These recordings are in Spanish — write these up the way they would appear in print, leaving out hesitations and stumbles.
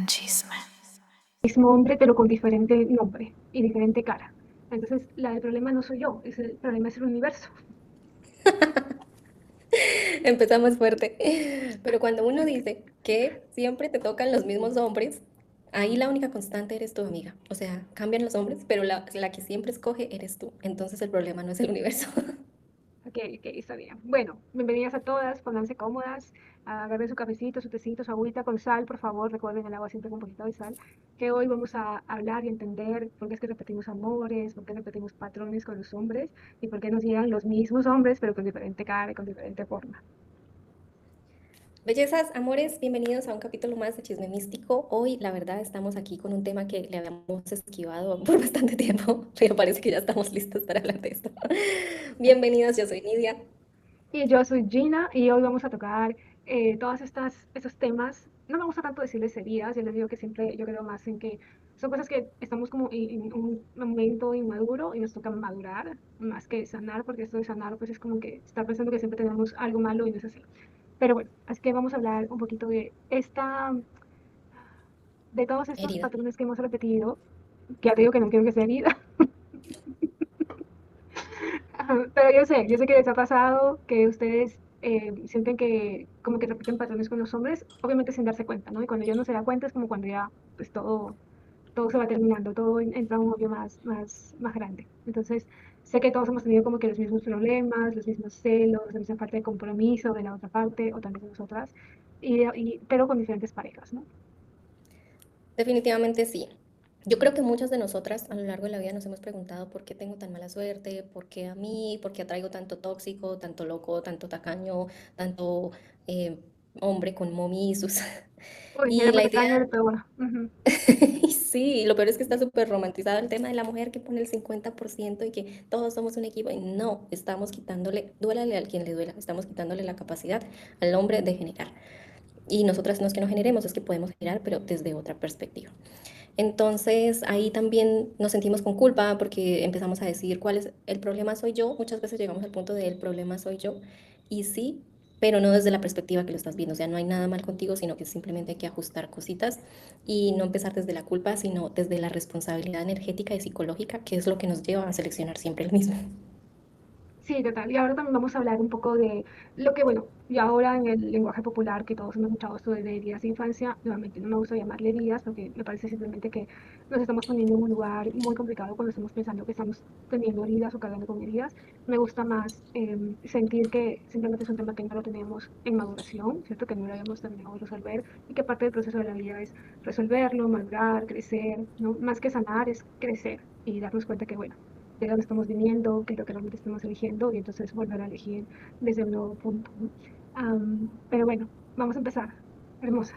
un chisme. Mismo hombre, pero con diferente nombre y diferente cara. Entonces, el problema no soy yo, el problema es el universo. Empezamos fuerte. Pero cuando uno dice que siempre te tocan los mismos hombres, ahí la única constante eres tu amiga. O sea, cambian los hombres, pero la que siempre escoge eres tú. Entonces el problema no es el universo. Ok, ok, está bien. Bueno, bienvenidas a todas, pónganse cómodas, agarren su cafecito, su tecito, su agüita con sal, por favor, recuerden el agua siempre con un poquito de sal, que hoy vamos a hablar y entender por qué es que repetimos amores, por qué repetimos patrones con los hombres y por qué nos llegan los mismos hombres, pero con diferente cara y con diferente forma. Bellezas, amores, bienvenidos a un capítulo más de Chisme Místico. Hoy, la verdad, estamos aquí con un tema que le habíamos esquivado por bastante tiempo, pero parece que ya estamos listos para hablar de esto. Bienvenidos, yo soy Nidia. Y yo soy Gina y hoy vamos a tocar todas estos temas. No me gusta tanto decirles heridas, yo les digo que siempre yo creo más en que son cosas que estamos como en un momento inmaduro y nos toca madurar más que sanar, porque esto de sanar pues es como que estar pensando que siempre tenemos algo malo y no es así. Pero bueno, así que vamos a hablar un poquito de todos estos Herida. patrones que hemos repetido, que ya te digo que no quiero que sea herida. Ajá, pero yo sé que les ha pasado que ustedes sienten que como que repiten patrones con los hombres, obviamente sin darse cuenta, ¿no? Y cuando ya no se da cuenta es como cuando ya pues todo se va terminando, todo entra a un hoyo más grande. Entonces, sé que todos hemos tenido como que los mismos problemas, los mismos celos, la misma falta de compromiso de la otra parte o también de nosotras, pero con diferentes parejas, ¿no? Definitivamente sí. Yo creo que muchas de nosotras a lo largo de la vida nos hemos preguntado por qué tengo tan mala suerte, por qué a mí, por qué atraigo tanto tóxico, tanto loco, tanto tacaño, tanto eh, hombre con momisus. Uy, el Y hombre la idea, tacaño es el peor. Ujú. y sí, lo peor es que está súper romantizado el tema de la mujer que pone el 50% y que todos somos un equipo. Y no, estamos quitándole, duélale a quien le duela, estamos quitándole la capacidad al hombre de generar. Y nosotras no es que no generemos, es que podemos generar, pero desde otra perspectiva. Entonces ahí también nos sentimos con culpa porque empezamos a decir cuál es el problema soy yo. Muchas veces llegamos al punto de el problema soy yo. Y sí, pero no desde la perspectiva que lo estás viendo. O sea, no hay nada mal contigo, sino que simplemente hay que ajustar cositas y no empezar desde la culpa, sino desde la responsabilidad energética y psicológica, que es lo que nos lleva a seleccionar siempre el mismo. Sí, total. Y ahora también vamos a hablar un poco de lo que, bueno, y ahora en el lenguaje popular que todos hemos escuchado esto de heridas de infancia, nuevamente no me gusta llamarle heridas porque me parece simplemente que nos estamos poniendo en un lugar muy complicado cuando estamos pensando que estamos teniendo heridas o cargando con heridas. Me gusta más sentir que simplemente es un tema que no lo tenemos en maduración, ¿cierto? Que no lo habíamos terminado de resolver y que parte del proceso de la vida es resolverlo, madurar, crecer, ¿no? Más que sanar es crecer y darnos cuenta que, bueno, de dónde estamos viniendo, qué es lo que realmente estamos eligiendo y entonces volver a elegir desde un nuevo punto, ¿no? Pero bueno, vamos a empezar. Hermosa.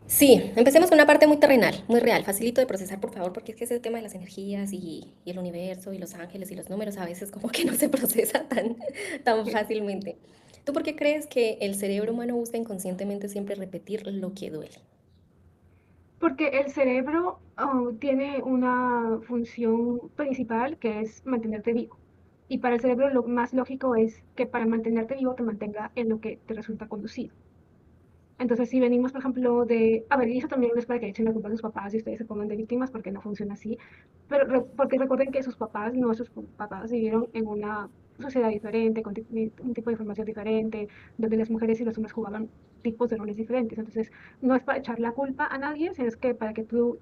Sí, empecemos con una parte muy terrenal, muy real, facilito de procesar, por favor, porque es que ese tema de las energías y el universo y los ángeles y los números a veces como que no se procesa tan Ok. fácilmente. ¿Tú por qué crees que el cerebro humano busca inconscientemente siempre repetir lo que duele? Porque el cerebro tiene una función principal que es mantenerte vivo. Y para el cerebro lo más lógico es que para mantenerte vivo te mantenga en lo que te resulta conducido. Entonces, si venimos, por ejemplo, a ver, y eso también no es para que echen la culpa a sus papás y ustedes se pongan de víctimas, porque no funciona así, pero porque recuerden que sus papás, nuestros papás, vivieron en una sociedad diferente, con un tipo de información diferente, donde las mujeres y los hombres jugaban tipos de roles diferentes. Entonces, no es para echar la culpa a nadie, sino es que para que tú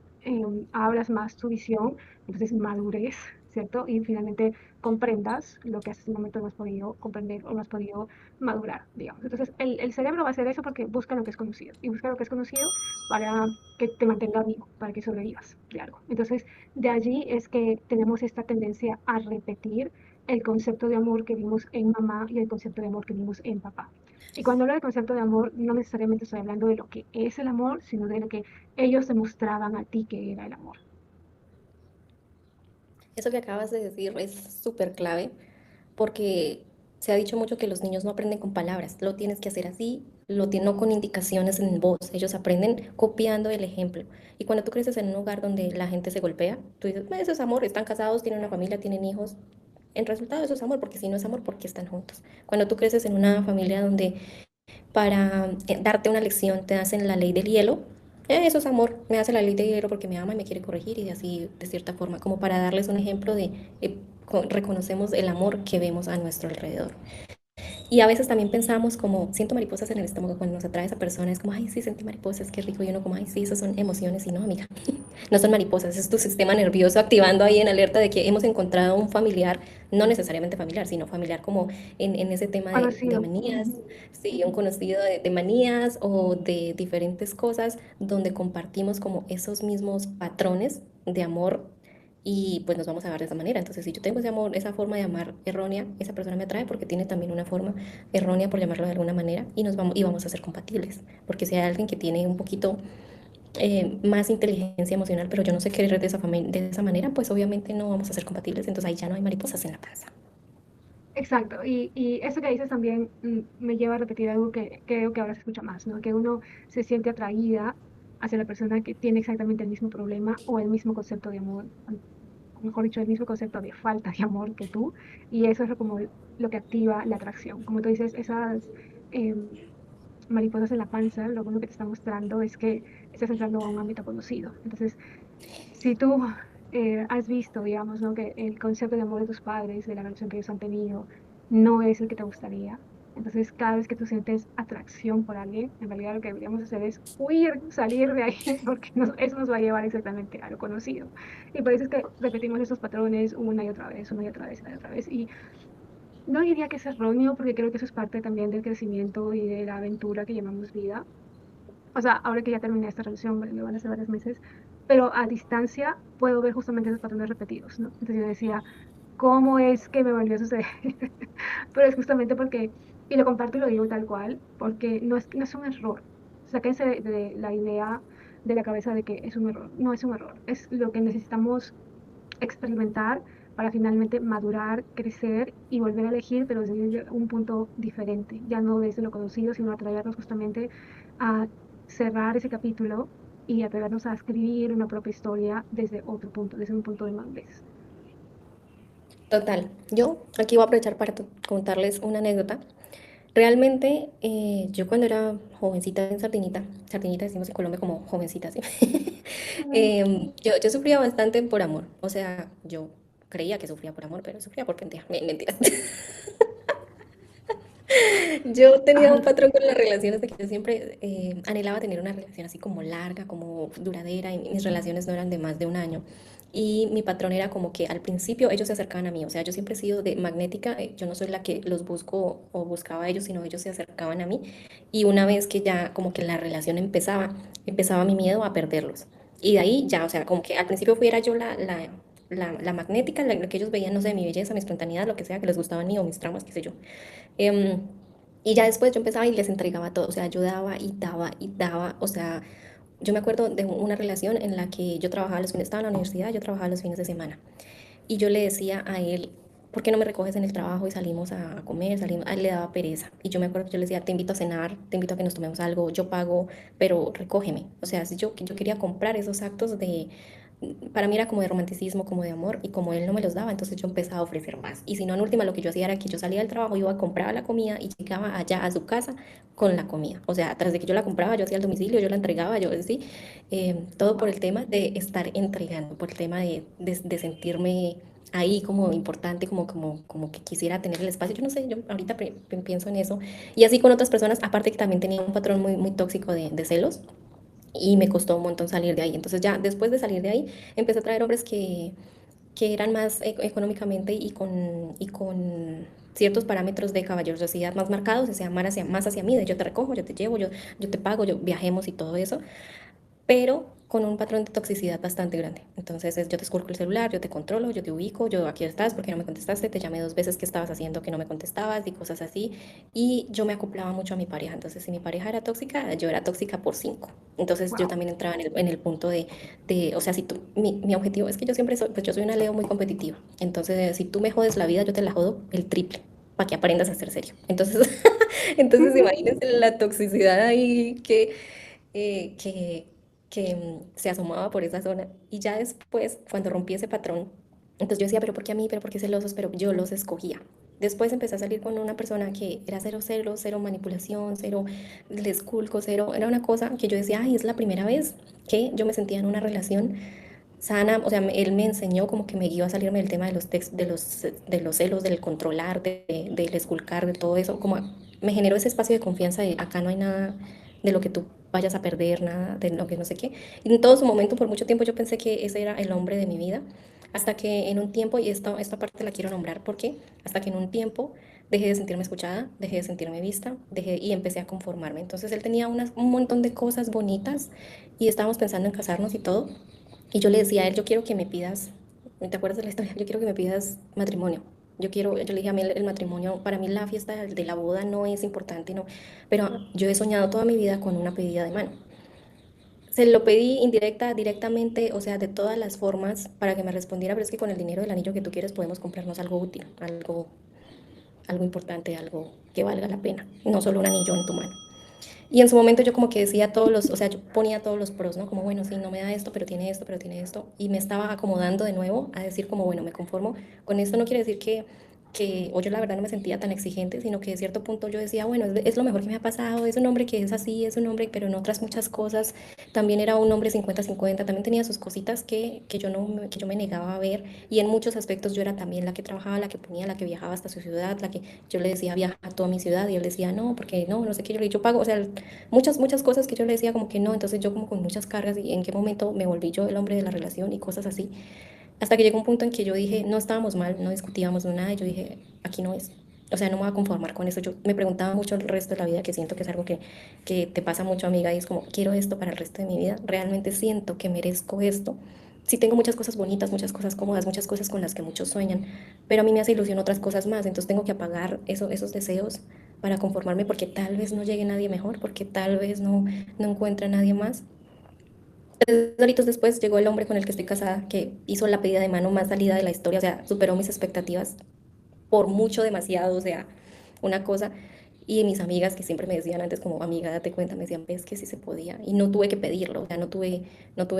abras más tu visión, entonces madures, ¿cierto? Y finalmente comprendas lo que hasta ese momento no has podido comprender o no has podido madurar, digamos. Entonces, el cerebro va a hacer eso porque busca lo que es conocido y busca lo que es conocido para que te mantenga vivo, para que sobrevivas de algo. Entonces, de allí es que tenemos esta tendencia a repetir el concepto de amor que vimos en mamá y el concepto de amor que vimos en papá. Y cuando hablo de concepto de amor, no necesariamente estoy hablando de lo que es el amor, sino de lo que ellos demostraban a ti que era el amor. Eso que acabas de decir es súper clave porque se ha dicho mucho que los niños no aprenden con palabras, lo tienes que hacer así, no con indicaciones en voz, ellos aprenden copiando el ejemplo. Y cuando tú creces en un hogar donde la gente se golpea, tú dices, eso es amor, están casados, tienen una familia, tienen hijos. En resultado eso es amor, porque si no es amor, ¿por qué están juntos? Cuando tú creces en una familia donde para darte una lección te hacen la ley del hielo, Eso es amor, me hace la ley de hielo porque me ama y me quiere corregir y así de cierta forma, como para darles un ejemplo de reconocemos el amor que vemos a nuestro alrededor. Y a veces también pensamos como, siento mariposas en el estómago cuando nos atrae esa persona, es como, ay, sí, sentí mariposas, qué rico, y uno como, ay, sí, esas son emociones, y no, amiga, no son mariposas, es tu sistema nervioso activando ahí en alerta de que hemos encontrado un familiar, no necesariamente familiar, sino familiar como en ese tema de Conocido. manías, sí, un conocido de manías o de diferentes cosas donde compartimos como esos mismos patrones de amor y pues nos vamos a dar de esa manera. Entonces, si yo tengo ese amor, esa forma de amar errónea, esa persona me atrae porque tiene también una forma errónea, por llamarlo de alguna manera, y vamos a ser compatibles. Porque si hay alguien que tiene un poquito más inteligencia emocional, pero yo no sé querer de esa manera, pues obviamente no vamos a ser compatibles. Entonces ahí ya no hay mariposas en la panza. Exacto, y eso que dices también me lleva a repetir algo que creo que ahora se escucha más, ¿no? Que uno se siente atraída hacia la persona que tiene exactamente el mismo problema o el mismo concepto de amor, o mejor dicho, el mismo concepto de falta de amor que tú, y eso es como lo que activa la atracción. Como tú dices, esas em, mariposas en la panza, lo único que te está mostrando es que estás entrando a un ámbito conocido. Entonces, si tú has visto, digamos, ¿no? Que el concepto de amor de tus padres, de la relación que ellos han tenido, no es el que te gustaría. Entonces, cada vez que tú sientes atracción por alguien, en realidad lo que deberíamos hacer es huir, salir de ahí, porque eso nos va a llevar exactamente a lo conocido. Y por eso es que repetimos esos patrones una y otra vez, una y otra vez, una y otra vez. Y no diría que es erróneo, porque creo que eso es parte también del crecimiento y de la aventura que llamamos vida. O sea, ahora que ya terminé esta relación, bueno, me van a hacer varios meses, pero a distancia puedo ver justamente esos patrones repetidos, ¿no? Entonces yo decía, ¿cómo es que me volvió a suceder? Pero es justamente porque, y lo comparto y lo digo tal cual, porque no es un error. Sáquense de la idea de la cabeza de que es un error. No es un error, es lo que necesitamos experimentar para finalmente madurar, crecer y volver a elegir, pero desde un punto diferente, ya no desde lo conocido, sino atrevernos justamente a cerrar ese capítulo y atrevernos a escribir una propia historia desde otro punto, desde un punto de madurez. Total. Yo aquí voy a aprovechar para contarles una anécdota. Realmente, yo cuando era jovencita en Sardinita, Sardinita decimos en Colombia como jovencita, ¿sí? Mm. Yo sufría bastante por amor. O sea, yo creía que sufría por amor, pero sufría por pendeja. Mentiras. Yo tenía un Ajá. patrón con las relaciones de que yo siempre anhelaba tener una relación así como larga, como duradera, y mis relaciones no eran de más de un año. Y mi patrón era como que al principio ellos se acercaban a mí, o sea, yo siempre he sido de magnética, yo no soy la que los busco o buscaba a ellos, sino ellos se acercaban a mí. Y una vez que ya como que la relación empezaba mi miedo a perderlos. Y de ahí ya, o sea, como que al principio fuera yo la magnética, la que ellos veían, no sé, mi belleza, mi espontaneidad, lo que sea, que les gustaba a mí o mis traumas, qué sé yo. Em, y ya después yo empezaba y les entregaba todo, o sea, yo daba y daba y daba, o sea, yo me acuerdo de una relación en la que yo trabajaba los fines, estaba en la universidad, yo trabajaba los fines de semana. Y yo le decía a él, ¿por qué no me recoges en el trabajo y salimos a comer? Salimos, a él le daba pereza. Y yo me acuerdo que yo le decía, te invito a cenar, te invito a que nos tomemos algo, yo pago, pero recógeme. O sea, si yo quería comprar esos actos de, para mí era como de romanticismo, como de amor, y como él no me los daba, entonces yo empezaba a ofrecer más. Y si no, en última, lo que yo hacía era que yo salía del trabajo, iba a comprar la comida y llegaba allá a su casa con la comida. O sea, tras de que yo la compraba, yo hacía el domicilio, yo la entregaba, yo sí, todo por Wow. el tema de estar entregando, por el tema de sentirme ahí como importante, como que quisiera tener el espacio. Yo no sé, yo ahorita pienso en eso. Y así con otras personas, aparte que también tenía un patrón muy tóxico de celos y me costó un montón salir de ahí. Entonces ya después de salir de ahí, empecé a traer hombres que eran más económicamente y con ciertos parámetros de caballerosidad más marcados, o sea, más hacia mí, de yo te recojo, yo te llevo, yo te pago, yo viajemos y todo eso, pero con un patrón de toxicidad bastante grande. Entonces, yo te esculco el celular, yo te controlo, yo te ubico, yo aquí estás, porque no me contestaste, te llamé 2 veces, que estabas haciendo que no me contestabas y cosas así. Y yo me acoplaba mucho a mi pareja. Entonces, si mi pareja era tóxica, yo era tóxica por 5. Entonces, yo Wow. también entraba en el punto o sea, si tú, mi objetivo es que yo siempre soy, pues yo soy una Leo muy competitiva. Entonces, si tú me jodes la vida, yo te la jodo el triple para que aprendas a ser serio. Entonces, entonces imagínense la toxicidad ahí que, se asomaba por esa zona. Y ya después, cuando rompí ese patrón, entonces yo decía, pero ¿por qué a mí? ¿Pero por qué celosos? Pero yo los escogía. Después empecé a salir con una persona que era cero, cero, cero manipulación, cero desculco, cero. Era una cosa que yo decía, ay, es la primera vez que yo me sentía en una relación sana. O sea, él me enseñó como que me guió a salirme del tema de los celos, del controlar, del esculcar, de todo eso. Como me generó ese espacio de confianza de acá no hay nada de lo que tú vayas a perder, nada de lo que no sé qué. Y en todo su momento, por mucho tiempo, yo pensé que ese era el hombre de mi vida. Hasta que en un tiempo, y esta parte la quiero nombrar porque, hasta que en un tiempo dejé de sentirme escuchada, dejé de sentirme vista, y empecé a conformarme. Entonces él tenía un montón de cosas bonitas y estábamos pensando en casarnos y todo. Y yo le decía a él, yo quiero que me pidas, ¿te acuerdas de la historia? Yo quiero que me pidas matrimonio. Yo le dije a mí el matrimonio, para mí la fiesta de la boda no es importante, no, pero yo he soñado toda mi vida con una pedida de mano. Se lo pedí indirecta, directamente, o sea, de todas las formas para que me respondiera, pero es que con el dinero del anillo que tú quieres podemos comprarnos algo útil, algo importante, algo que valga la pena, no solo un anillo en tu mano. Y en su momento yo como que decía o sea, yo ponía todos los pros, ¿no? Como, bueno, sí, no me da esto, pero tiene esto. Y me estaba acomodando de nuevo a decir como, bueno, me conformo con esto. No quiere decir o yo la verdad no me sentía tan exigente, sino que de cierto punto yo decía, bueno, es lo mejor que me ha pasado, es un hombre que es así, es un hombre, pero en otras muchas cosas también era un hombre 50-50, también tenía sus cositas que yo me negaba a ver, y en muchos aspectos yo era también la que trabajaba, la que ponía, la que viajaba hasta su ciudad, la que yo le decía viaja a toda mi ciudad, y él decía no, porque no, no sé qué, yo pago, o sea, muchas cosas que yo le decía como que no, entonces yo como con muchas cargas, y en qué momento me volví yo el hombre de la relación y cosas así. Hasta que llegó un punto en que yo dije, no estábamos mal, no discutíamos no nada, y yo dije, aquí no es. O sea, no me voy a conformar con eso. Yo me preguntaba mucho el resto de la vida, que siento que es algo que te pasa mucho, amiga, y es como, quiero esto para el resto de mi vida, realmente siento que merezco esto. Sí tengo muchas cosas bonitas, muchas cosas cómodas, muchas cosas con las que muchos sueñan, pero a mí me hace ilusión otras cosas más, entonces tengo que apagar esos deseos para conformarme porque tal vez no llegue nadie mejor, porque tal vez no encuentre a nadie más. 3 horitos después llegó el hombre con el que estoy casada, que hizo la pedida de mano más salida de la historia, o sea, superó mis expectativas por mucho, demasiado, o sea, una cosa. Y mis amigas que siempre me decían antes como, amiga, date cuenta, me decían, ves que sí se podía. Y no tuve que pedirlo, o sea, no tuve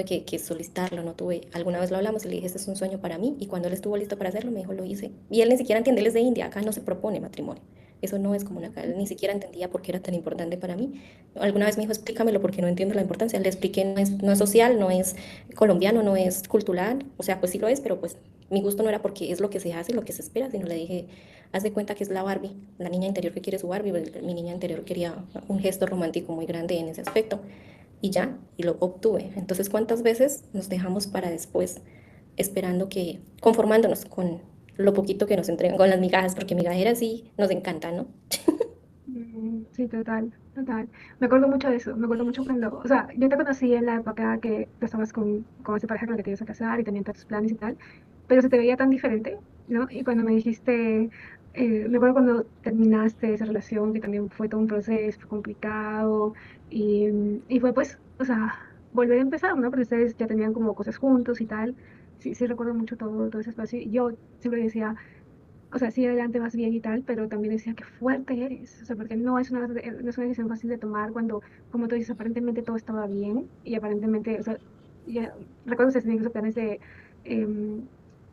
que solicitarlo, no tuve, alguna vez lo hablamos y le dije, este es un sueño para mí. Y cuando él estuvo listo para hacerlo, me dijo, lo hice. Y él ni siquiera entiende, él es de India, acá no se propone matrimonio. Eso no es común acá, él ni siquiera entendía por qué era tan importante para mí. Alguna vez me dijo, explícamelo porque no entiendo la importancia. Le expliqué, no es social, no es colombiano, no es cultural, o sea, pues sí lo es, pero pues mi gusto no era porque es lo que se hace, lo que se espera, sino le dije, haz de cuenta que es la Barbie, la niña interior que quiere su Barbie, mi niña interior quería un gesto romántico muy grande en ese aspecto, y ya, y lo obtuve. Entonces, ¿cuántas veces nos dejamos para después, esperando conformándonos con lo poquito que nos entregan, con las migajas, porque migajeras sí nos encanta, ¿no? Sí, total, total. Me acuerdo mucho de eso, me acuerdo mucho cuando, o sea, yo te conocí en la época que tú estabas con esa pareja con la que te ibas a casar y tenían todos tus planes y tal, pero se te veía tan diferente, ¿no? Y cuando me dijiste, me acuerdo cuando terminaste esa relación, que también fue todo un proceso, fue complicado, y fue pues, o sea, volver a empezar, ¿no? Porque ustedes ya tenían como cosas juntos y tal. Sí, sí recuerdo mucho todo ese espacio. Y yo siempre decía, o sea, sí, adelante vas bien y tal, pero también decía qué fuerte eres, o sea, porque no es una decisión fácil de tomar cuando, como tú dices, aparentemente todo estaba bien y aparentemente, o sea, ya, recuerdo que ustedes tenían esos planes de em,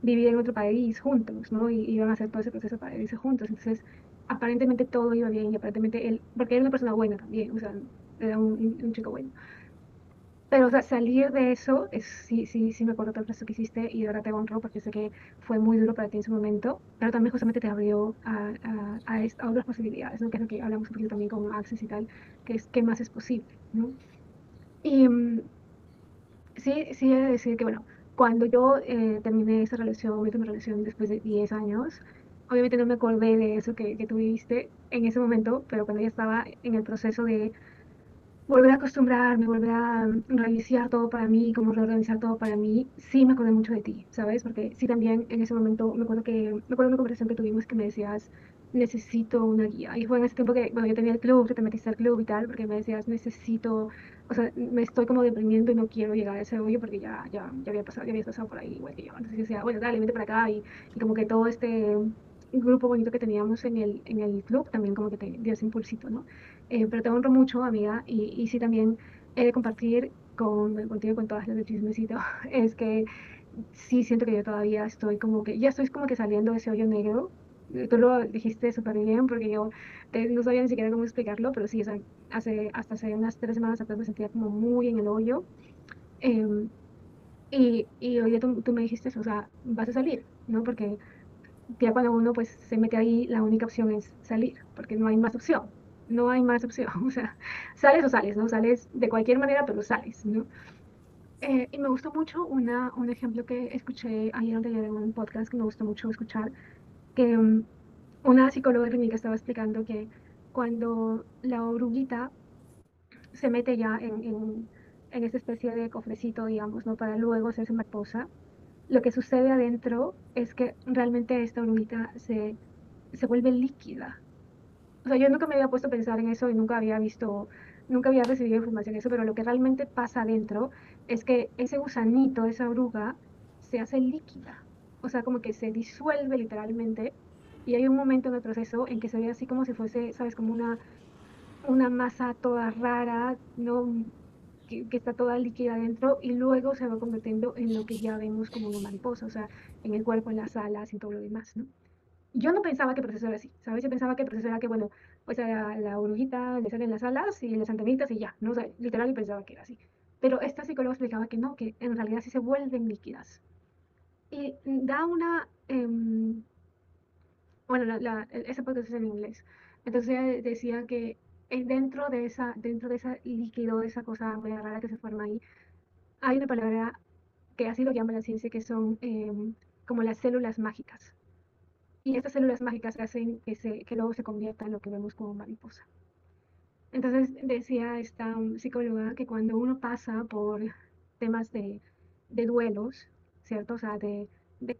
vivir en otro país juntos, ¿no? Y iban a hacer todo ese proceso para irse juntos, entonces, aparentemente todo iba bien y aparentemente él, porque era una persona buena también, o sea, era un chico bueno. Pero, o sea, salir de eso, sí, sí, sí me acuerdo todo el proceso que hiciste y de verdad te honro porque sé que fue muy duro para ti en su momento, pero también justamente te abrió a otras posibilidades, ¿no? Que es lo que hablamos un poquito también con Access y tal, que es qué más es posible, ¿no? Y sí, sí he de decir que, bueno, cuando yo terminé esa relación, mi última relación después de 10 años, obviamente no me acordé de eso que tú viviste en ese momento, pero cuando ya estaba en el proceso de volver a acostumbrarme, volver a reiniciar todo para mí, como reorganizar todo para mí, sí me acordé mucho de ti, ¿sabes? Porque sí también en ese momento me acuerdo de una conversación que tuvimos que me decías, necesito una guía. Y fue en ese tiempo que, bueno, yo tenía el club, tú te metiste al club y tal, porque me decías, necesito, o sea, me estoy como deprimiendo y no quiero llegar a ese hoyo porque ya había pasado, ya habías pasado por ahí igual que yo. Entonces yo decía, bueno, dale, vente para acá y como que todo este grupo bonito que teníamos en el club también como que te dio ese impulsito, ¿no? Pero te honro mucho, amiga, y sí también he de compartir contigo, con todas las del chismecito, es que sí siento que yo todavía estoy como que, ya estoy como que saliendo de ese hoyo negro, Tú lo dijiste súper bien porque yo no sabía ni siquiera cómo explicarlo, pero sí, o sea, hasta hace unas 3 semanas atrás me sentía como muy en el hoyo. em, y hoy día tú me dijiste eso, o sea, vas a salir, ¿no? Porque ya cuando uno pues se mete ahí, la única opción es salir, porque no hay más opción, no hay más opción, o sea, sales o sales, ¿no? Sales de cualquier manera, pero sales, ¿no? Y me gustó mucho un ejemplo que escuché ayer o ayer en un podcast que me gustó mucho escuchar, que una psicóloga clínica estaba explicando que cuando la oruguita se mete ya en esta especie de cofrecito, digamos, ¿no? Para luego hacerse mariposa, lo que sucede adentro es que realmente esta oruguita se vuelve líquida. O sea, yo nunca me había puesto a pensar en eso y nunca había recibido información de eso, pero lo que realmente pasa adentro es que ese gusanito, esa oruga, se hace líquida. O sea, como que se disuelve literalmente y hay un momento en el proceso en que se ve así como si fuese, ¿sabes? Como una masa toda rara, ¿no? Que está toda líquida adentro y luego se va convirtiendo en lo que ya vemos como una mariposa, o sea, en el cuerpo, en las alas y todo lo demás, ¿no? Yo no pensaba que el proceso era así, ¿sabes? Yo pensaba que el proceso era que, bueno, pues a la oruguita le salen las alas y las antenitas y ya, ¿no? O sea, literal yo pensaba que era así. Pero esta psicóloga explicaba que no, que en realidad sí se vuelven líquidas. Y da bueno, ese podcast es en inglés. Entonces ella decía que dentro de esa líquido, de esa cosa muy rara que se forma ahí, hay una palabra que así lo llama la ciencia, que son como las células mágicas. Y estas células mágicas hacen que luego se convierta en lo que vemos como mariposa. Entonces decía esta psicóloga que cuando uno pasa por temas de duelos, ¿cierto? O sea, de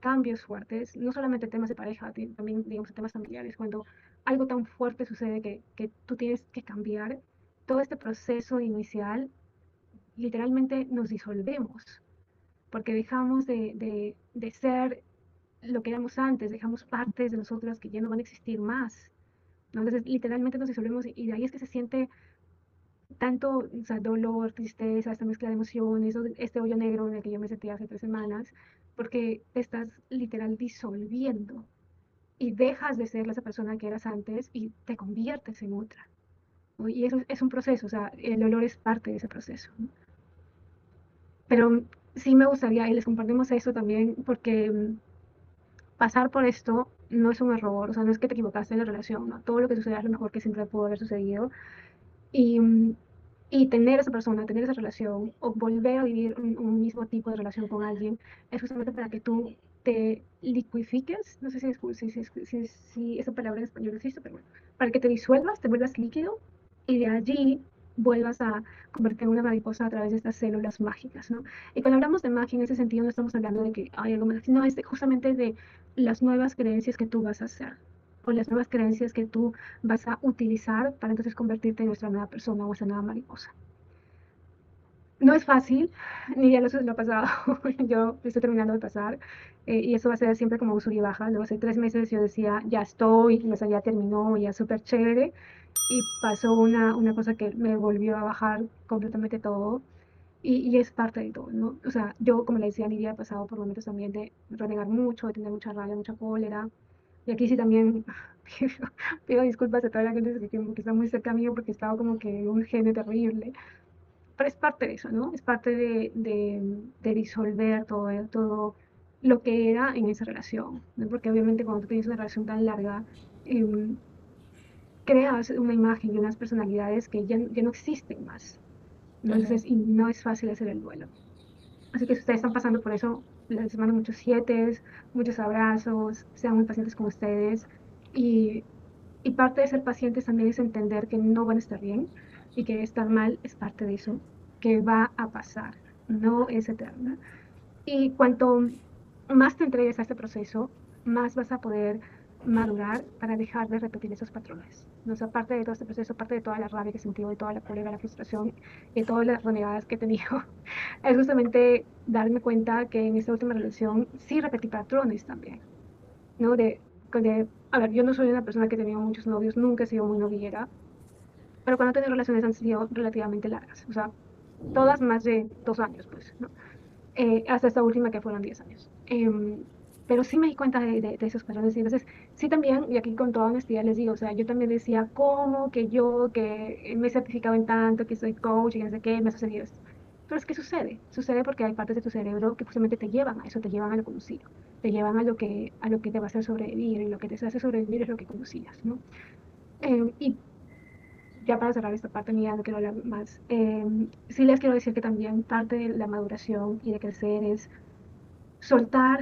cambios fuertes, no solamente temas de pareja, también, digamos, temas familiares, cuando algo tan fuerte sucede que tú tienes que cambiar, todo este proceso inicial, literalmente nos disolvemos, porque dejamos de ser lo que éramos antes, dejamos partes de nosotras que ya no van a existir más, ¿no? Entonces, literalmente nos disolvemos y de ahí es que se siente tanto, o sea, dolor, tristeza, esta mezcla de emociones, este hoyo negro en el que yo me sentía hace 3 semanas, porque te estás literal disolviendo y dejas de ser esa persona que eras antes y te conviertes en otra, ¿no? Y eso es un proceso, o sea, el dolor es parte de ese proceso, ¿no? Pero sí me gustaría, y les compartimos eso también, porque pasar por esto no es un error, o sea, no es que te equivocaste en la relación, ¿no? Todo lo que sucede es lo mejor que siempre pudo haber sucedido. Y, y tener esa persona, tener esa relación, o volver a vivir un mismo tipo de relación con alguien, es justamente para que tú te liquifiques, no sé si esa palabra en español existe, pero bueno, para que te disuelvas, te vuelvas líquido, y de allí vuelvas a convertirte en una mariposa a través de estas células mágicas, ¿no? Y cuando hablamos de magia en ese sentido, no estamos hablando de que hay algo más, sino justamente de las nuevas creencias que tú vas a hacer, o las nuevas creencias que tú vas a utilizar para entonces convertirte en nuestra nueva persona o esa nueva mariposa. No es fácil, ni ya lo ha pasado, yo estoy terminando de pasar, y eso va a ser siempre como un sub y baja. Luego hace 3 meses yo decía, ya estoy, o sea, ya terminó, ya súper chévere, y pasó una cosa que me volvió a bajar completamente todo, y es parte de todo, ¿no? O sea, yo, como le decía, Lidia, he pasado por momentos también de renegar mucho, de tener mucha rabia, mucha cólera, y aquí sí también pido disculpas a toda la gente que está muy cerca mío porque estaba como que un genio terrible. Pero es parte de eso, ¿no? Es parte de disolver todo lo que era en esa relación, ¿no? Porque obviamente cuando tú tienes una relación tan larga, eh, creas una imagen y unas personalidades que ya no existen más, ¿no? Ujú. Entonces, y no es fácil hacer el duelo. Así que si ustedes están pasando por eso, les mando muchos sietes, muchos abrazos, sean muy pacientes con ustedes. Y, y parte de ser pacientes también es entender que no van a estar bien y que estar mal es parte de eso, que va a pasar, no es eterna. Y cuanto más te entregues a este proceso, más vas a poder madurar para dejar de repetir esos patrones. ¿No? O sea, parte de todo este proceso, parte de toda la rabia que he sentido, de toda la cólera, la frustración y de todas las renegadas que he tenido, es justamente darme cuenta que en esta última relación sí repetí patrones también, ¿no? A ver, yo no soy una persona que ha tenido muchos novios, nunca he sido muy novillera, pero cuando he tenido relaciones han sido relativamente largas, o sea, todas más de 2 años, pues, ¿no? Hasta esta última que fueron 10 años. pero sí me di cuenta de esos patrones. Y entonces, sí también, y aquí con toda honestidad les digo, o sea, yo también decía, ¿cómo que yo, que me he certificado en tanto, que soy coach y no sé qué, me ha sucedido esto? Pero es que sucede, sucede porque hay partes de tu cerebro que justamente te llevan a eso, te llevan a lo conocido, te llevan a lo que te va a hacer sobrevivir, y lo que te hace sobrevivir es lo que conocías, ¿no? Y ya para cerrar esta parte mía, no quiero hablar más, sí les quiero decir que también parte de la maduración y de crecer es soltar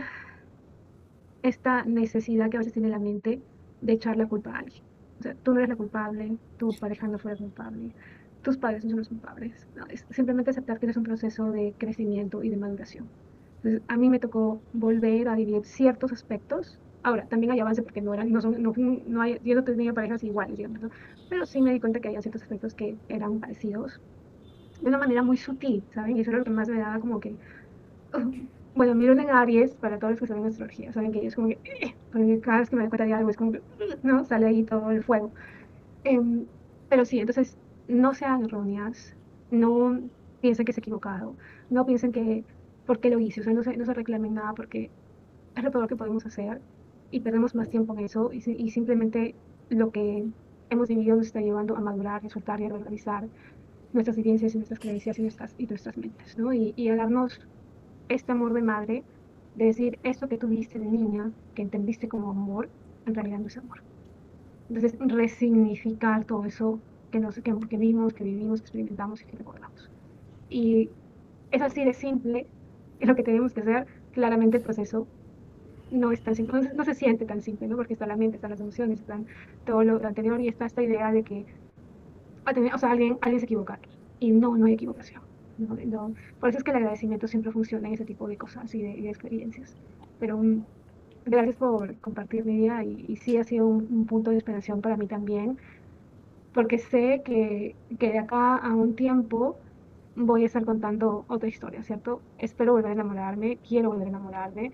esta necesidad que a veces tiene la mente de echar la culpa a alguien. O sea, tú no eres la culpable, tu pareja no fue la culpable, tus padres no son los culpables. No, es simplemente aceptar que es un proceso de crecimiento y de maduración. Entonces, a mí me tocó volver a vivir ciertos aspectos. Ahora, también hay avance porque no eran, no son, no hay, yo no tenía parejas iguales, digamos, ¿no? Pero sí me di cuenta que había ciertos aspectos que eran parecidos de una manera muy sutil, ¿saben? Y eso era lo que más me daba como que, bueno, miro en Aries, para todos los que saben astrología, saben que es como que, porque cada vez que me doy cuenta de algo es como que, ¿no? Sale ahí todo el fuego. Em, pero sí, entonces, no sean erróneas, no piensen que es equivocado, no piensen que, ¿por qué lo hice? O sea, no se reclamen nada porque es lo peor que podemos hacer y perdemos más tiempo en eso y simplemente lo que hemos vivido nos está llevando a madurar, a soltar y a revisar nuestras vivencias y nuestras creencias y nuestras mentes, ¿no? Y a darnos este amor de madre, de decir, esto que tuviste de niña, que entendiste como amor, en realidad no es amor. Entonces, resignificar todo eso que vimos, que vivimos, que experimentamos y que recordamos. Y es así de simple, es lo que tenemos que hacer. Claramente el proceso no es tan simple, no se siente tan simple, ¿no? Porque está la mente, están las emociones, están todo lo anterior y está esta idea de que o sea, alguien se equivoca y no hay equivocación. Por eso es que el agradecimiento siempre funciona en ese tipo de cosas y de experiencias. Pero gracias por compartir mi vida y sí ha sido un punto de inspiración para mí también, porque sé que de acá a un tiempo voy a estar contando otra historia, ¿cierto? Espero volver a enamorarme, quiero volver a enamorarme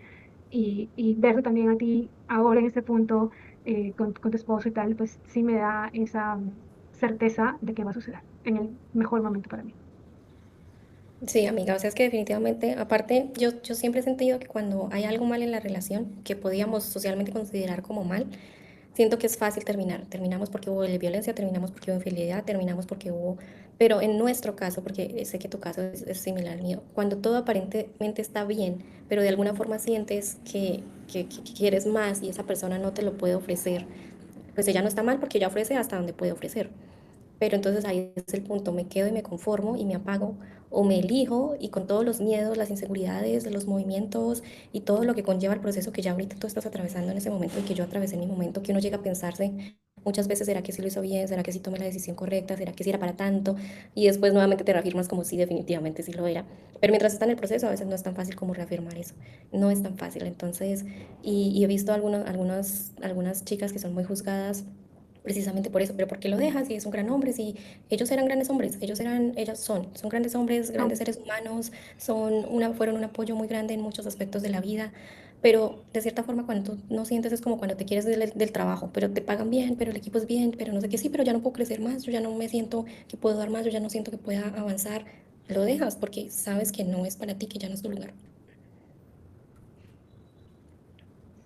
y verte también a ti ahora en este punto con tu esposo y tal, pues sí me da esa certeza de que va a suceder en el mejor momento para mí. Sí, amiga, o sea, es que definitivamente, aparte, yo siempre he sentido que cuando hay algo mal en la relación, que podíamos socialmente considerar como mal, siento que es fácil terminar. Terminamos porque hubo violencia, terminamos porque hubo infidelidad, terminamos porque hubo... Pero en nuestro caso, porque sé que tu caso es similar al mío, cuando todo aparentemente está bien, pero de alguna forma sientes que quieres más y esa persona no te lo puede ofrecer, pues ella no está mal porque ella ofrece hasta donde puede ofrecer. Pero entonces ahí es el punto, me quedo y me conformo y me apago o me elijo y con todos los miedos, las inseguridades, los movimientos y todo lo que conlleva el proceso que ya ahorita tú estás atravesando en ese momento y que yo atravesé en mi momento, que uno llega a pensarse muchas veces, ¿será que sí lo hizo bien? ¿Será que sí tomé la decisión correcta? ¿Será que sí era para tanto? Y después nuevamente te reafirmas como sí, definitivamente sí lo era. Pero mientras está en el proceso a veces no es tan fácil como reafirmar eso. No es tan fácil. Entonces, y he visto algunas chicas que son muy juzgadas precisamente por eso, pero ¿por qué lo dejas si es un gran hombre? Si ellos eran grandes hombres, son grandes hombres, No, grandes seres humanos, fueron un apoyo muy grande en muchos aspectos de la vida, pero de cierta forma cuando tú no sientes es como cuando te quieres del trabajo, pero te pagan bien, pero el equipo es bien, pero no sé qué, sí, pero ya no puedo crecer más, yo ya no me siento que puedo dar más, yo ya no siento que pueda avanzar, lo dejas porque sabes que no es para ti, que ya no es tu lugar.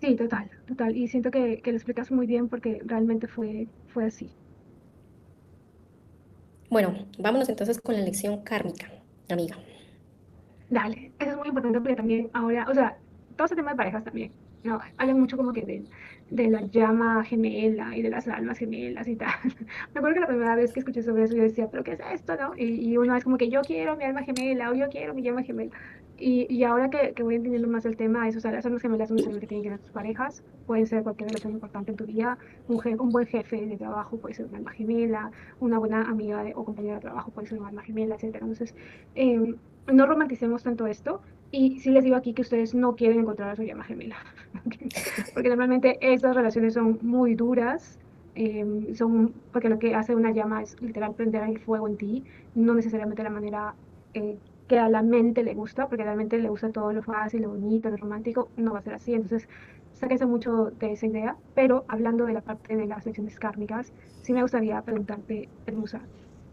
sí, total, total. Y siento que lo explicas muy bien porque realmente fue así. Bueno, vámonos entonces con la lección kármica, amiga. Dale, eso es muy importante porque también ahora, o sea, todo ese tema de parejas también, ¿no? Hablan mucho como que de la llama gemela y de las almas gemelas y tal. Me acuerdo que la primera vez que escuché sobre eso yo decía, ¿pero qué es esto, no? Y uno es como que yo quiero mi alma gemela o yo quiero mi llama gemela. Y ahora que voy entendiendo más el tema, eso, o sea, las almas gemelas no necesariamente tienen que ver tus parejas, pueden ser cualquier relación importante en tu vida, un buen jefe de trabajo puede ser una alma gemela, una buena amiga o compañera de trabajo puede ser una alma gemela, etcétera. Entonces, no romanticemos tanto esto y sí les digo aquí que ustedes no quieren encontrar a su llama gemela, porque normalmente esas relaciones son muy duras, porque lo que hace una llama es literal prender el fuego en ti, no necesariamente la manera que a la mente le gusta, porque a la mente le gusta todo lo fácil, lo bonito, lo romántico, no va a ser así, entonces sáquense mucho de esa idea, pero hablando de la parte de las lecciones kármicas, sí me gustaría preguntarte, Hermosa,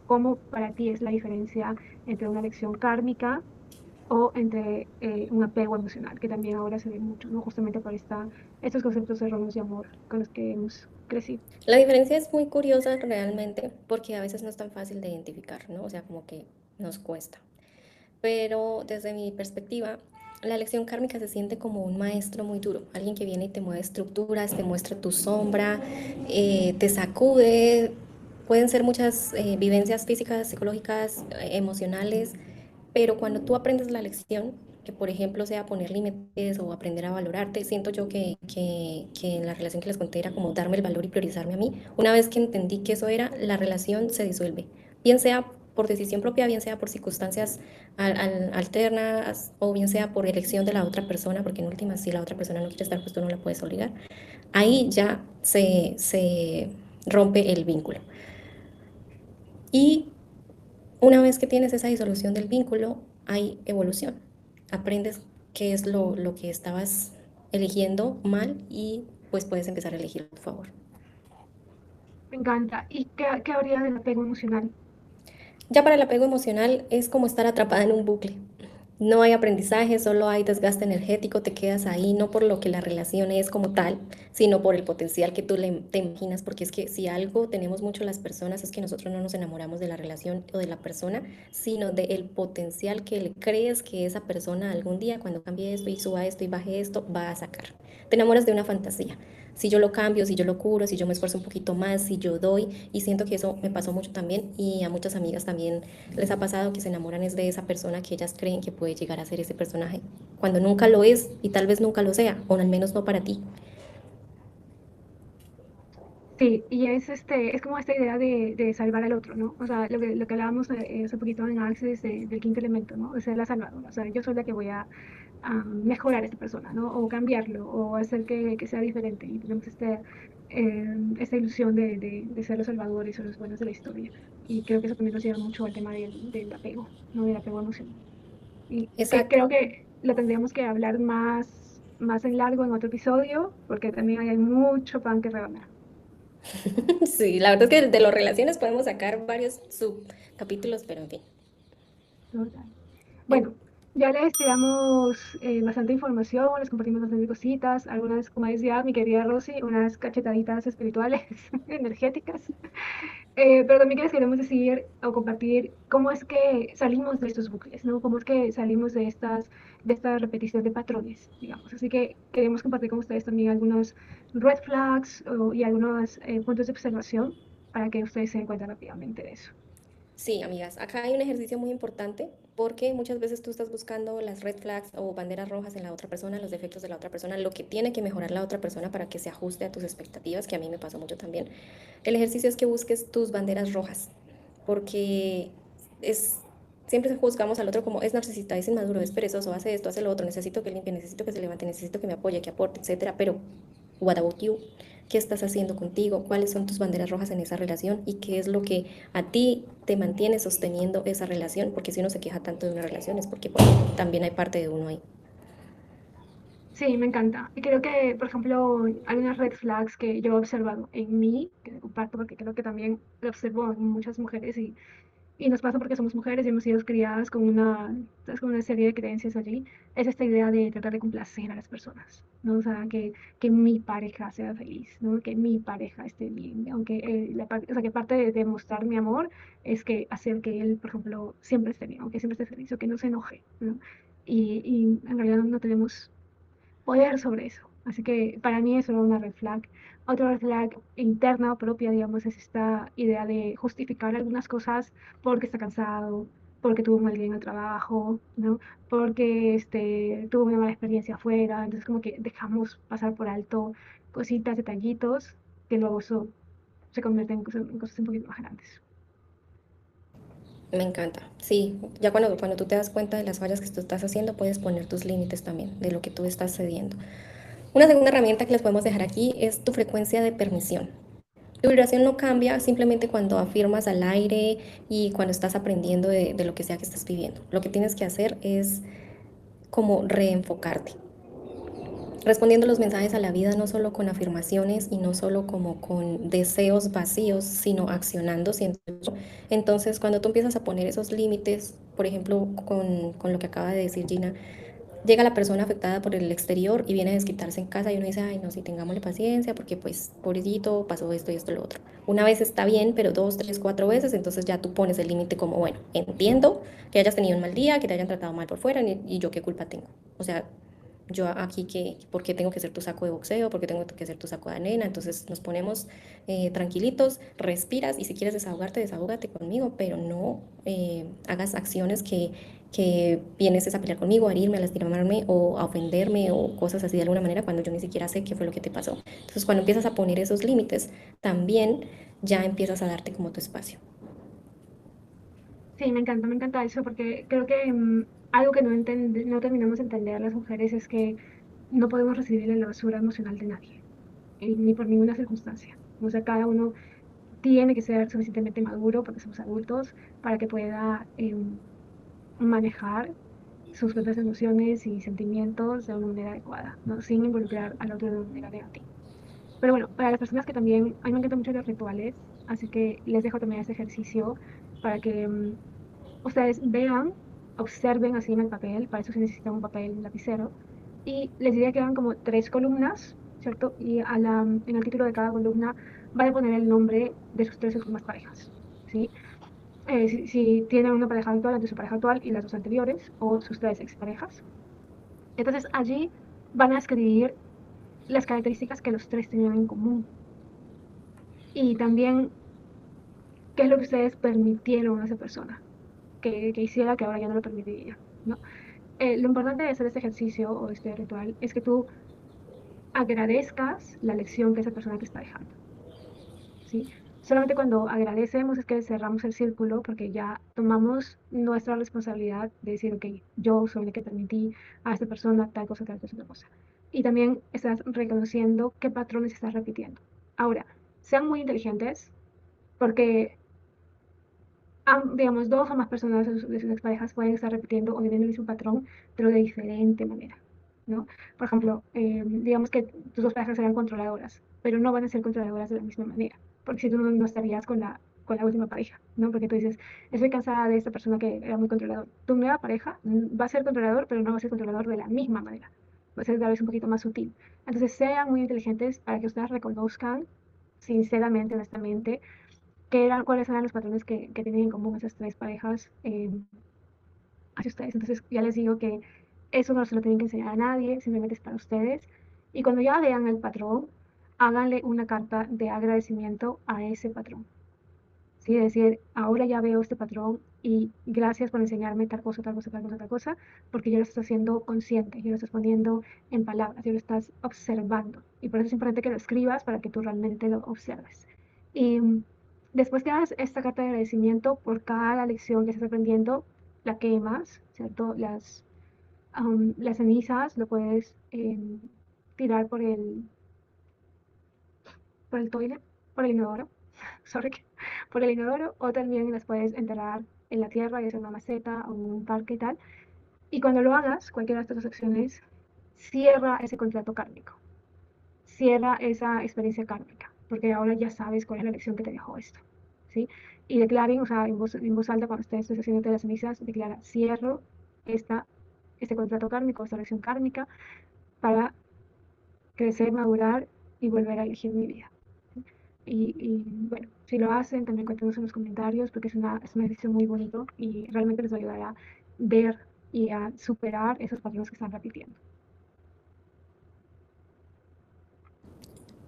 ¿cómo para ti es la diferencia entre una lección kármica o entre un apego emocional, que también ahora se ve mucho, ¿no? Justamente por estos conceptos erróneos de amor con los que hemos crecido. La diferencia es muy curiosa realmente porque a veces no es tan fácil de identificar, ¿no? O sea, como que nos cuesta. Pero desde mi perspectiva, la lección kármica se siente como un maestro muy duro, alguien que viene y te mueve estructuras, te muestra tu sombra, te sacude. Pueden ser muchas vivencias físicas, psicológicas, emocionales, pero cuando tú aprendes la lección, que por ejemplo sea poner límites o aprender a valorarte, siento yo que en la relación que les conté era como darme el valor y priorizarme a mí. Una vez que entendí que eso era, la relación se disuelve, bien sea por decisión propia, bien sea por circunstancias alternas o bien sea por elección de la otra persona, porque en última si la otra persona no quiere estar, pues tú no la puedes obligar. Ahí ya se rompe el vínculo. Y una vez que tienes esa disolución del vínculo, hay evolución. Aprendes qué es lo que estabas eligiendo mal y pues puedes empezar a elegir a tu favor. Me encanta. ¿Y qué habría del apego emocional? Ya para el apego emocional es como estar atrapada en un bucle. No hay aprendizaje, solo hay desgaste energético, te quedas ahí, no por lo que la relación es como tal, sino por el potencial que te imaginas, porque es que si algo tenemos mucho las personas es que nosotros no nos enamoramos de la relación o de la persona, sino del potencial que le crees que esa persona algún día, cuando cambie esto y suba esto y baje esto, va a sacar. Te enamoras de una fantasía. Si yo lo cambio, si yo lo curo, si yo me esfuerzo un poquito más, si yo doy, y siento que eso me pasó mucho también y a muchas amigas también les ha pasado que se enamoran es de esa persona que ellas creen que puede llegar a ser ese personaje, cuando nunca lo es y tal vez nunca lo sea, o al menos no para ti. Sí, y es como esta idea de salvar al otro, ¿no? O sea, lo que hablábamos hace poquito en Access del quinto elemento, ¿no? De ser la salvadora. O sea, yo soy la que voy a mejorar a esta persona, ¿no? O cambiarlo, o hacer que sea diferente. Y tenemos esta ilusión de ser los salvadores o los buenos de la historia. Y creo que eso también nos lleva mucho al tema del apego, ¿no? Del apego emocional. Y Exacto. creo que lo tendríamos que hablar más en largo en otro episodio, porque también hay mucho pan que rebanar. Sí, la verdad es que de las relaciones podemos sacar varios subcapítulos, pero en fin. Total. En- Bueno, ya les tiramos bastante información, les compartimos bastante cositas, algunas, como decía mi querida Rosy, unas cachetaditas espirituales, energéticas. Pero también les queremos decir o compartir cómo es que salimos de estos bucles, ¿no? Cómo es que salimos de esta repetición de patrones, digamos. Así que queremos compartir con ustedes también algunos red flags y algunos puntos de observación para que ustedes se den cuenta rápidamente de eso. Sí, amigas, acá hay un ejercicio muy importante porque muchas veces tú estás buscando las red flags o banderas rojas en la otra persona, los defectos de la otra persona, lo que tiene que mejorar la otra persona para que se ajuste a tus expectativas, que a mí me pasó mucho también. El ejercicio es que busques tus banderas rojas, porque es siempre juzgamos al otro como es narcisista, es inmaduro, es perezoso, hace esto, hace lo otro, necesito que limpie, necesito que se levante, necesito que me apoye, que aporte, etcétera, pero what about you? ¿Qué estás haciendo contigo? ¿Cuáles son tus banderas rojas en esa relación? ¿Y qué es lo que a ti te mantiene sosteniendo esa relación? Porque si uno se queja tanto de una relación es porque pues, también hay parte de uno ahí. Sí, me encanta. Y creo que, por ejemplo, hay unas red flags que yo he observado en mí, que comparto porque creo que también lo observo en muchas mujeres y nos pasa porque somos mujeres y hemos sido criadas con ¿sabes? Con una serie de creencias allí. Es esta idea de tratar de complacer a las personas, ¿no? O sea, que mi pareja sea feliz, ¿no? Que mi pareja esté bien. Aunque o sea, que parte de mostrar mi amor es que hacer que él, por ejemplo, siempre esté bien, aunque siempre esté feliz o que no se enoje, ¿no? Y en realidad no tenemos poder sobre eso. Así que para mí eso era una red flag. Otra red flag interna o propia, digamos, es esta idea de justificar algunas cosas porque está cansado, porque tuvo un mal día en el trabajo, ¿no? Porque tuvo una mala experiencia afuera. Entonces como que dejamos pasar por alto cositas, detallitos, que luego eso se convierte en cosas un poquito más grandes. Me encanta. Sí, ya cuando tú te das cuenta de las fallas que tú estás haciendo, puedes poner tus límites también, de lo que tú estás cediendo. Una segunda herramienta que les podemos dejar aquí es tu frecuencia de permisión. Tu vibración no cambia simplemente cuando afirmas al aire y cuando estás aprendiendo de lo que sea que estés viviendo. Lo que tienes que hacer es como reenfocarte. respondiendo los mensajes a la vida no solo con afirmaciones y no solo como con deseos vacíos, sino accionando, siento yo. Entonces, cuando tú empiezas a poner esos límites, por ejemplo, con lo que acaba de decir Gina, llega la persona afectada por el exterior y viene a desquitarse en casa y uno dice, ay, no, sí, tengámosle paciencia porque pues, pobrecito, pasó esto y esto y lo otro. Una vez está bien, pero dos, tres, cuatro veces, entonces ya tú pones el límite como, bueno, entiendo que hayas tenido un mal día, que te hayan tratado mal por fuera y yo qué culpa tengo. O sea, yo aquí que, ¿por qué tengo que ser tu saco de boxeo? ¿Por qué tengo que ser tu saco de arena? Entonces nos ponemos tranquilitos, respiras y si quieres desahogarte, desahógate conmigo, pero no hagas acciones que vienes a pelear conmigo, a herirme, a lastimarme o a ofenderme o cosas así de alguna manera cuando yo ni siquiera sé qué fue lo que te pasó. Entonces cuando empiezas a poner esos límites, también ya empiezas a darte como tu espacio. Sí, me encanta eso, porque creo que algo que no terminamos de entender las mujeres es que no podemos recibir la basura emocional de nadie, ni por ninguna circunstancia. O sea, cada uno tiene que ser suficientemente maduro porque somos adultos para que pueda manejar sus propias emociones y sentimientos de una manera adecuada, ¿no? Sin involucrar al otro de una manera negativa. Pero bueno, para las personas que también, a mí me encantan mucho los rituales, así que les dejo también este ejercicio para que ustedes vean, observen así en el papel, para eso se necesita un papel y un lapicero, y les diría que hagan como tres columnas, ¿cierto? Y en el título de cada columna van a poner el nombre de sus tres últimas parejas, ¿sí? Si tienen una pareja actual, entonces su pareja actual y las dos anteriores, o sus tres exparejas. Entonces allí van a escribir las características que los tres tenían en común. Y también qué es lo que ustedes permitieron a esa persona que hiciera que ahora ya no lo permitiría, ¿no? Lo importante de hacer este ejercicio o este ritual es que tú agradezcas la lección que esa persona te está dejando, ¿sí? Solamente cuando agradecemos es que cerramos el círculo porque ya tomamos nuestra responsabilidad de decir, ok, yo soy la que permití a esta persona tal cosa, tal cosa. Y también estás reconociendo qué patrones estás repitiendo. Ahora, sean muy inteligentes porque digamos, dos o más personas de sus exparejas pueden estar repitiendo o viviendo el mismo patrón, pero de diferente manera, ¿no? Por ejemplo, digamos que tus dos parejas serán controladoras, pero no van a ser controladoras de la misma manera, porque si tú no estarías con la última pareja, ¿no? Porque tú dices, estoy cansada de esta persona que era muy controlador. Tu nueva pareja va a ser controlador, pero no va a ser controlador de la misma manera. Va a ser tal vez un poquito más sutil. Entonces, sean muy inteligentes para que ustedes reconozcan sinceramente, honestamente, cuáles eran los patrones que tienen en común esas tres parejas hacia ustedes. Entonces ya les digo que eso no se lo tienen que enseñar a nadie, simplemente es para ustedes. Y cuando ya vean el patrón, háganle una carta de agradecimiento a ese patrón. ¿Sí? Es decir, ahora ya veo este patrón y gracias por enseñarme tal cosa, tal cosa, tal cosa, tal cosa, porque ya lo estás haciendo consciente, ya lo estás poniendo en palabras, ya lo estás observando. Y por eso es importante que lo escribas para que tú realmente lo observes. Y después que hagas esta carta de agradecimiento por cada lección que estás aprendiendo, la quemas, ¿cierto? Las cenizas lo puedes tirar por el toilet, por el inodoro, sorry, por el inodoro, o también las puedes enterrar en la tierra, ya sea en una maceta o en un parque y tal. Y cuando lo hagas, cualquiera de estas dos acciones, cierra ese contrato kármico, cierra esa experiencia kármica, porque ahora ya sabes cuál es la lección que te dejó esto, ¿sí? Y declaren, o sea, en voz alta, cuando estés haciéndote las cenizas, declara, cierro esta, este contrato kármico, esta lección kármica, para crecer, madurar y volver a elegir mi vida. Bueno, si lo hacen, también cuéntenos en los comentarios porque es un ejercicio muy bonito y realmente les va a ayudar a ver y a superar esos patrones que están repitiendo.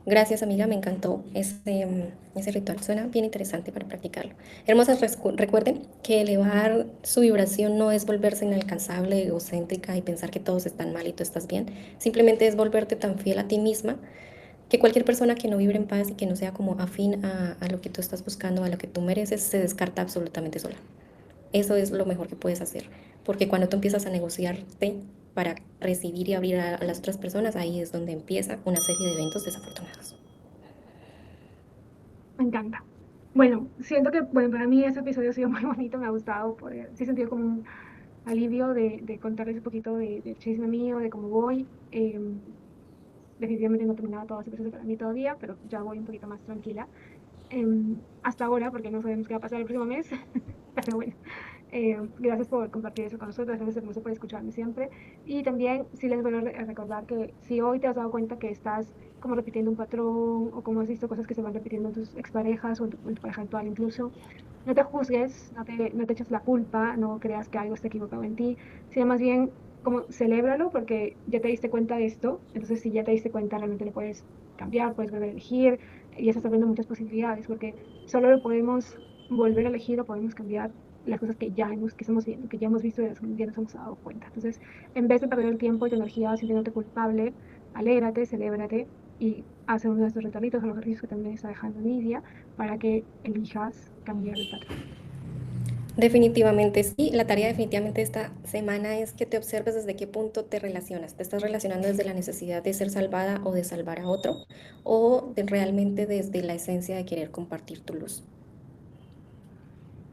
Gracias, amiga, me encantó ese ritual. Suena bien interesante para practicarlo. Hermosas, recuerden que elevar su vibración no es volverse inalcanzable, egocéntrica y pensar que todos están mal y tú estás bien. Simplemente es volverte tan fiel a ti misma que cualquier persona que no vibre en paz y que no sea como afín a lo que tú estás buscando, a lo que tú mereces, se descarta absolutamente sola. Eso es lo mejor que puedes hacer, porque cuando tú empiezas a negociarte para recibir y abrir a las otras personas, ahí es donde empieza una serie de eventos desafortunados. Me encanta. Bueno, siento que, bueno, para mí este episodio ha sido muy bonito, me ha gustado, sí he sentido como un alivio de contarles un poquito del chisme mío, de cómo voy. definitivamente no he terminado todo ese proceso para mí todavía, pero ya voy un poquito más tranquila. Hasta ahora, porque no sabemos qué va a pasar el próximo mes, pero bueno, gracias por compartir eso con nosotros, gracias hermoso por escucharme siempre. Y también sí les vuelvo a recordar que si hoy te has dado cuenta que estás como repitiendo un patrón o como has visto cosas que se van repitiendo en tus exparejas o en tu pareja actual incluso, no te juzgues, no te eches la culpa, no creas que algo está equivocado en ti, sino más bien como celébralo porque ya te diste cuenta de esto, entonces si ya te diste cuenta realmente lo puedes cambiar, puedes volver a elegir y estás abriendo muchas posibilidades porque solo lo podemos volver a elegir o podemos cambiar las cosas que estamos viendo, que ya hemos visto y ya nos hemos dado cuenta. Entonces, en vez de perder el tiempo y tu energía sintiéndote culpable, alégrate, celébrate y haz uno de estos ritualitos o los ejercicios que también está dejando Nidia para que elijas cambiar el patrón. Definitivamente sí, la tarea definitivamente esta semana es que te observes desde qué punto te relacionas. ¿Te estás relacionando desde la necesidad de ser salvada o de salvar a otro? ¿O realmente desde la esencia de querer compartir tu luz?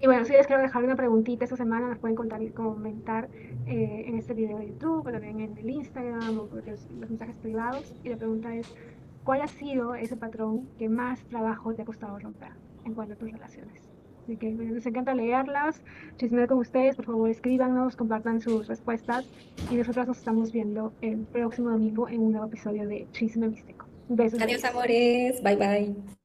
Y bueno, si les quiero dejar una preguntita esta semana, nos pueden contar y comentar en este video de YouTube, o también en el Instagram o por los mensajes privados. Y la pregunta es, ¿cuál ha sido ese patrón que más trabajo te ha costado romper en cuanto a tus relaciones? Así que bueno, nos encanta leerlas, chismear con ustedes, por favor escríbanos, compartan sus respuestas y nosotros nos estamos viendo el próximo domingo en un nuevo episodio de Chisme Místico. Besos, Adiós, bellos. amores. Bye bye.